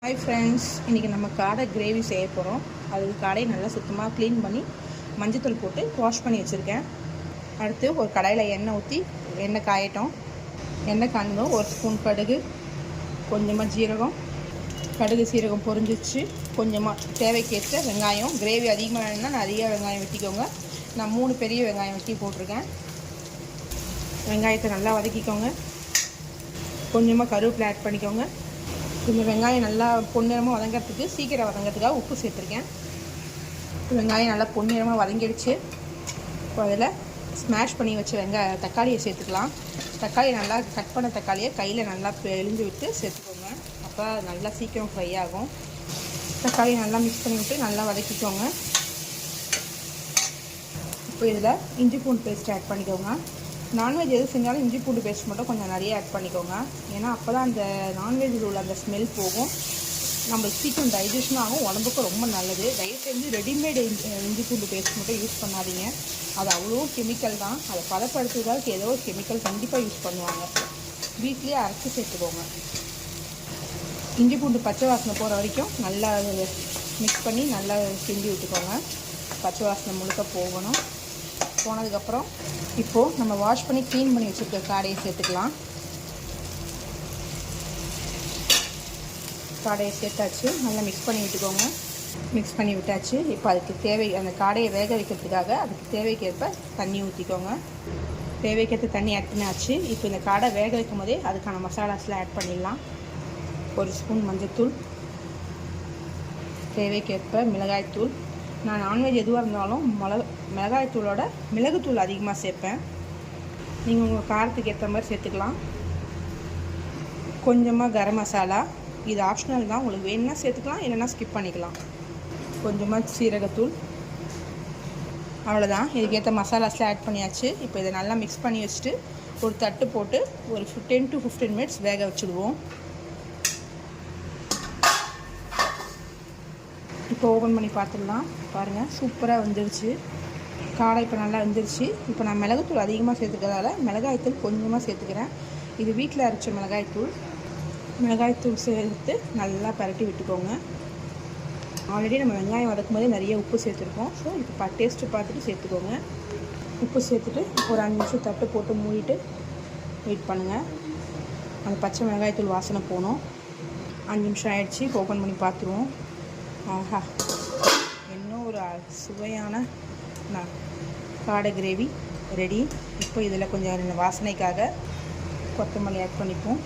Hi friends, இன்றைக்கி நம்ம காடை கிரேவி செய்ய போகிறோம். அதுக்கு காடையை நல்லா சுத்தமாக க்ளீன் பண்ணி மஞ்சத்தூள் போட்டு வாஷ் பண்ணி வச்சுருக்கேன். அடுத்து ஒரு கடாயில் எண்ணெய் ஊற்றி எண்ணெய் காயட்டும். எண்ணெய் காய்ந்ததும் ஒரு ஸ்பூன் கடுகு, கொஞ்சமாக ஜீரகம், கடுகு சீரகம் பொரிஞ்சிச்சு. கொஞ்சமாக தேவைக்கேற்ற வெங்காயம். கிரேவி அதிகமாக வேணும்னா நிறைய வெங்காயம் வெட்டிக்கோங்க. நான் 3 பெரிய வெங்காயம் வெட்டி போட்டிருக்கேன். வெங்காயத்தை நல்லா வதக்கிக்கோங்க. கொஞ்சமாக கருவேப்பிலை ஆட் பண்ணிக்கோங்க. இந்த வெங்காயம் நல்லா பொன்னிறமாக வதங்கிறதுக்கு சீக்கிரம் வதங்கிறதுக்காக உப்பு சேர்த்துருக்கேன். வெங்காயம் நல்லா பொன்னிறமாக வதங்கிடுச்சு. இப்போ அதில் ஸ்மாஷ் பண்ணி வச்ச தக்காளியை சேர்த்துக்கலாம். தக்காளி நல்லா கட் பண்ண தக்காளியை கையில் நல்லா எழிஞ்சு விட்டு சேர்த்துக்கோங்க. அப்போ நல்லா சீக்கிரம் ஃப்ரை ஆகும். தக்காளியை நல்லா மிக்ஸ் பண்ணி விட்டு நல்லா வதக்கிக்கோங்க. இப்போ இதில் இஞ்சி பூண்டு பேஸ்ட் ஆட் பண்ணிக்கோங்க. நான்வெஜ் எது செஞ்சாலும் இஞ்சி பூண்டு பேஸ்ட் மட்டும் கொஞ்சம் நிறைய ஆட் பண்ணிக்கோங்க. ஏன்னா அப்போ தான் அந்த நான்வெஜ்ஜில் உள்ள அந்த ஸ்மெல் போகும். நம்மளுக்கு சீக்கிரம் டைஜஷனும் ஆகும், உடம்புக்கும் ரொம்ப நல்லது. தயவுசெஞ்சு ரெடிமேடு இஞ்சி பூண்டு பேஸ்ட் மட்டும் யூஸ் பண்ணாதீங்க. அது அவ்வளோ கெமிக்கல் தான். அதை பதப்படுத்துறதுக்கு ஏதோ ஒரு கெமிக்கல் கண்டிப்பாக யூஸ் பண்ணுவாங்க. வீட்லேயே அரைச்சி சேர்த்துக்கோங்க. இஞ்சி பூண்டு பச்சை வாசனை போகிற வரைக்கும் நல்லா மிக்ஸ் பண்ணி நல்லா கிண்டி விட்டுக்கோங்க. பச்சை வாசனை முழுக்க போகணும். போனதுக்கப்புறம் இப்போது நம்ம வாஷ் பண்ணி க்ளீன் பண்ணி வச்சுருக்க காடையை சேர்த்துக்கலாம். காடையை சேர்த்தாச்சு. நல்லா மிக்ஸ் பண்ணி விட்டுக்கோங்க. மிக்ஸ் பண்ணி விட்டாச்சு. இப்போ அதுக்கு அந்த காடையை வேக வைக்கிறதுக்காக அதுக்கு தேவைக்கேற்ப தண்ணி ஊற்றிக்கோங்க. தேவைக்கேற்ற தண்ணி ஆட் பண்ணியாச்சு. இப்போ இந்த காடை வேக வைக்கும் போதே அதுக்கான மசாலாஸ்லாம் ஆட் பண்ணிடலாம். 1 ஸ்பூன் மஞ்சள்தூள், தேவைக்கேற்ப மிளகாய்த்தூள். நான் நான்வெஜ் எதுவாக இருந்தாலும் மிளகாய்த்தூளோட மிளகுத்தூள் அதிகமாக சேர்ப்பேன். நீங்கள் உங்கள் காரத்துக்கு ஏற்ற மாதிரி சேர்த்துக்கலாம். கொஞ்சமாக கரம் மசாலா, இது ஆப்ஷனல் தான். உங்களுக்கு வேணும்னா சேர்த்துக்கலாம், இல்லைன்னா ஸ்கிப் பண்ணிக்கலாம். கொஞ்சமாக சீரகத்தூள். அவ்வளோதான். இதுக்கேற்ற மசாலாஸ்லாம் ஆட் பண்ணியாச்சு. இப்போ இதை நல்லா மிக்ஸ் பண்ணி வச்சுட்டு ஒரு தட்டு போட்டு ஒரு 10 to 15 மினிட்ஸ் வேக வச்சுடுவோம். இப்போ ஓப்பன் பண்ணி பார்த்துடலாம். பாருங்கள், சூப்பராக வந்துடுச்சு. காடை இப்போ நல்லா வந்துடுச்சு. இப்போ நான் மிளகுத்தூள் அதிகமாக சேர்த்துக்கிறதால மிளகாய்த்தூள் கொஞ்சமாக சேர்த்துக்கிறேன். இது வீட்டில் அரைச்ச மிளகாய்த்தூள் சேர்த்து நல்லா பரட்டி விட்டுக்கோங்க. ஆல்ரெடி நம்ம வெங்காயம் வதக்கும் போதே நிறைய உப்பு சேர்த்துருக்கோம். ஸோ இப்போ டேஸ்ட்டு பார்த்துட்டு சேர்த்துக்கோங்க. உப்பு சேர்த்துட்டு ஒரு 5 நிமிஷம் தட்டு போட்டு மூடிட்டு வெயிட் பண்ணுங்கள். அந்த பச்சை மிளகாய்த்தூள் வாசனை போகணும். 5 நிமிஷம் ஆகிடுச்சு. இப்போ ஓப்பன் பண்ணி பார்த்துருவோம். ஆஹா, இன்னும் ஒரு சுவையான காடை கிரேவி ரெடி. இப்போ இதில் கொஞ்சம் வாசனைக்காக கொத்தமல்லி ஆட் பண்ணிப்போம்.